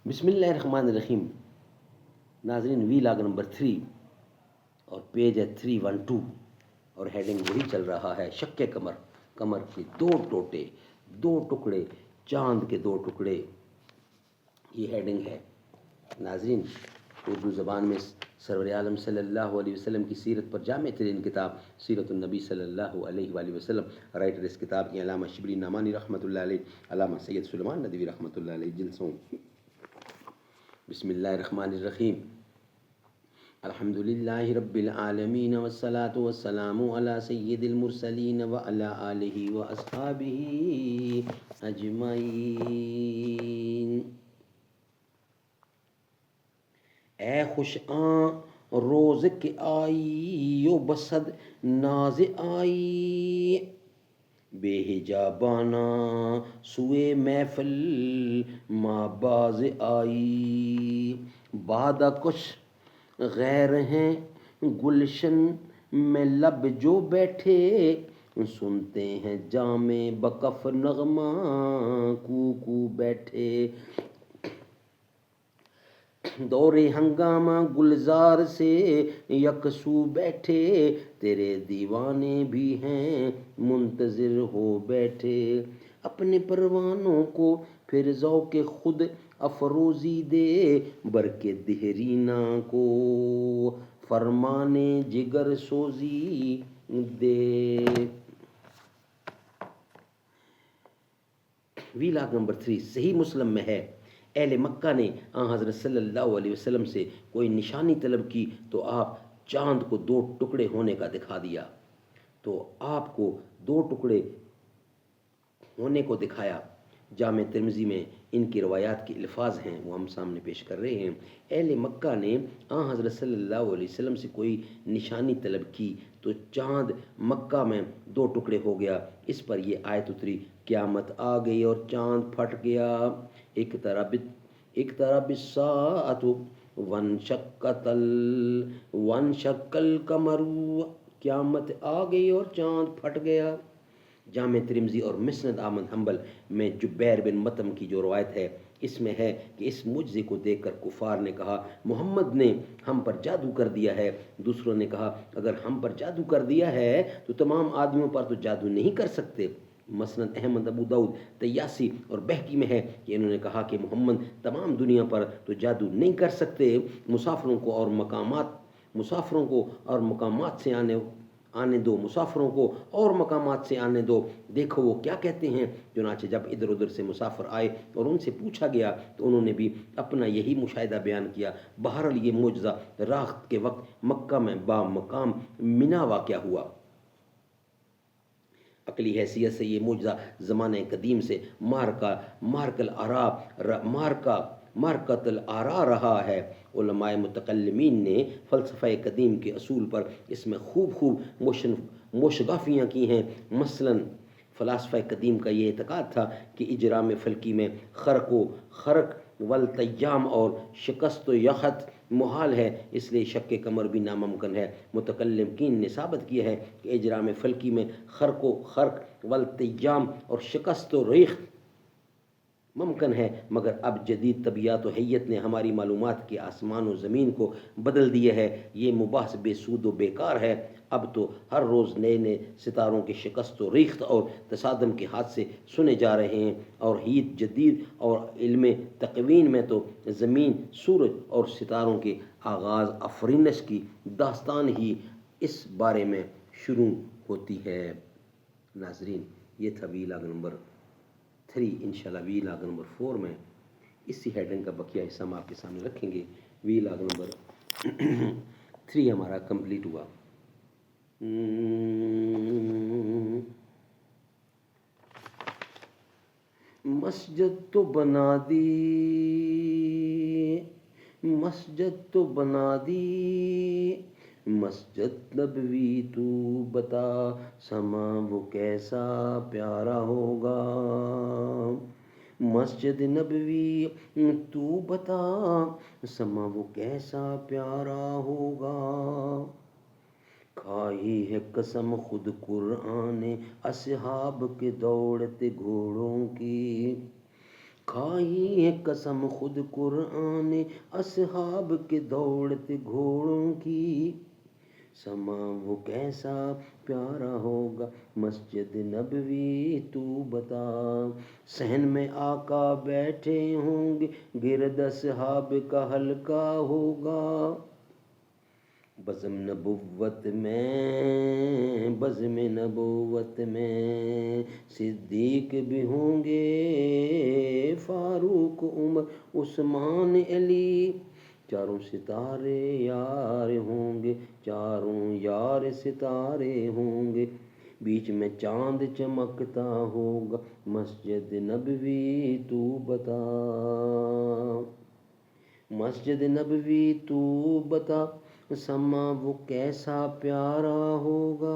بسم اللہ الرحمن الرحیم. ناظرین، وی لاگ نمبر 3 اور پیج ہے 312 اور ہیڈنگ وہی چل رہا ہے، شک کمر، کمر کے دو ٹوٹے، دو ٹکڑے، چاند کے دو ٹکڑے. یہ ہیڈنگ ہے. ناظرین، اردو زبان میں سرور عالم صلی اللہ علیہ وسلم کی سیرت پر جامع ترین کتاب سیرت النبی صلی اللہ علیہ وآلہ وسلم. رائٹر اس کتاب کی علامہ شبلی نعمانی رحمۃ اللہ علیہ، علامہ سید سلیمان ندوی رحمۃ اللہ علیہ. جلسوں. بسم اللہ الرحمن الرحیم. الحمد للہ رب العالمین والصلاة والسلام علی سید المرسلین وعلی آلہ واصحابہ اجمعین. اے خوش آن روز کے آئی و بصد ناز آئی، بے حجابانہ سوئے محفل ماں باز آئی. بادہ کچھ غیر ہیں گلشن میں لب جو بیٹھے، سنتے ہیں جام بکف نغمہ کو کو بیٹھے. دور ہنگامہ گلزار سے یکسو بیٹھے، تیرے دیوانے بھی ہیں منتظر ہو بیٹھے. اپنے پروانوں کو پھر ذوق خود افروزی دے، برق دہرینا کو فرمانے جگر سوزی دے. وی لاگ نمبر 3 صحیح مسلم میں ہے، اہل مکہ نے حضرت صلی اللہ علیہ وسلم سے کوئی نشانی طلب کی تو آپ چاند کو دو ٹکڑے ہونے کا دکھا دیا، تو آپ کو دو ٹکڑے ہونے کو دکھایا. جامع ترمذی میں ان کی روایات کے الفاظ ہیں، وہ ہم سامنے پیش کر رہے ہیں. اہل مکہ نے حضرت صلی اللہ علیہ وسلم سے کوئی نشانی طلب کی تو چاند مکہ میں دو ٹکڑے ہو گیا. اس پر یہ آیت اتری، قیامت آ گئی اور چاند پھٹ گیا. اقترب الساعۃ وانشق القمر، قیامت آ گئی اور چاند پھٹ گیا. جامع ترمذی اور مسند احمد حنبل میں جبیر بن مطعم کی جو روایت ہے، اس میں ہے کہ اس معجزے کو دیکھ کر کفار نے کہا محمد نے ہم پر جادو کر دیا ہے. دوسروں نے کہا اگر ہم پر جادو کر دیا ہے تو تمام آدمیوں پر تو جادو نہیں کر سکتے. مسند احمد، ابو داؤد، طیاسی اور بہقی میں ہے کہ انہوں نے کہا کہ محمد تمام دنیا پر تو جادو نہیں کر سکتے، مسافروں کو اور مقامات سے آنے دو، مسافروں کو اور مقامات سے آنے دو، دیکھو وہ کیا کہتے ہیں. چنانچہ جب ادھر ادھر سے مسافر آئے اور ان سے پوچھا گیا تو انہوں نے بھی اپنا یہی مشاہدہ بیان کیا. بہرحال یہ معجزہ رات کے وقت مکہ میں با مقام منا واقع ہوا. عقلی حیثیت سے یہ معجزہ زمانہ قدیم سے مارکت الآراء رہا ہے. علماء متکلمین نے فلسفہ قدیم کے اصول پر اس میں خوب موشگافیاں کی ہیں. مثلاً فلاسفہ قدیم کا یہ اعتقاد تھا کہ اجرام فلکی میں خرق والتیام اور شکست و یخت محال ہے، اس لیے شک کمر بھی ناممکن ہے. متکلمین نے ثابت کیا ہے کہ اجرام فلکی میں خرق والتیام اور شکست و ریخت ممکن ہے، مگر اب جدید طبیعت و حیت نے ہماری معلومات کے آسمان و زمین کو بدل دیا ہے. یہ مباحث بے سود و بیکار ہے. اب تو ہر روز نئے نئے ستاروں کے شکست و ریخت اور تصادم کے حادثے سنے جا رہے ہیں، اور ہیت جدید اور علم تکوین میں تو زمین، سورج اور ستاروں کے آغاز افرینش کی داستان ہی اس بارے میں شروع ہوتی ہے. ناظرین، یہ تھا وی لاگ نمبر 3. انشاءاللہ وی لاگ نمبر 4 میں اسی ہیڈنگ کا بقیہ حصہ ہم آپ کے سامنے رکھیں گے. وی لاگ نمبر 3 ہمارا کمپلیٹ ہوا. مسجد تو بنا دی مسجد نبوی، تو بتا سما وہ کیسا پیارا ہوگا. مسجد نبوی تو بتا سما وہ کیسا پیارا ہوگا. کھائی ہے قسم خود قرآن اصحاب کے دوڑتے گھوڑوں کی، کھائی ہے قسم خود قرآن اصحاب کے دوڑتے گھوڑوں کی، سما وہ کیسا پیارا ہوگا مسجد نبوی تو بتا، صحن میں آقا بیٹھے ہوں گے گرد اصحاب کا حلقہ ہوگا، بزم نبوت میں صدیق بھی ہوں گے، فاروق عمر عثمان علی، چاروں ستارے یار ہوں گے، چاروں یار ستارے ہوں گے، بیچ میں چاند چمکتا ہوگا مسجد نبوی تو بتا، مسجد نبوی تو بتا، سما وہ کیسا پیارا ہوگا۔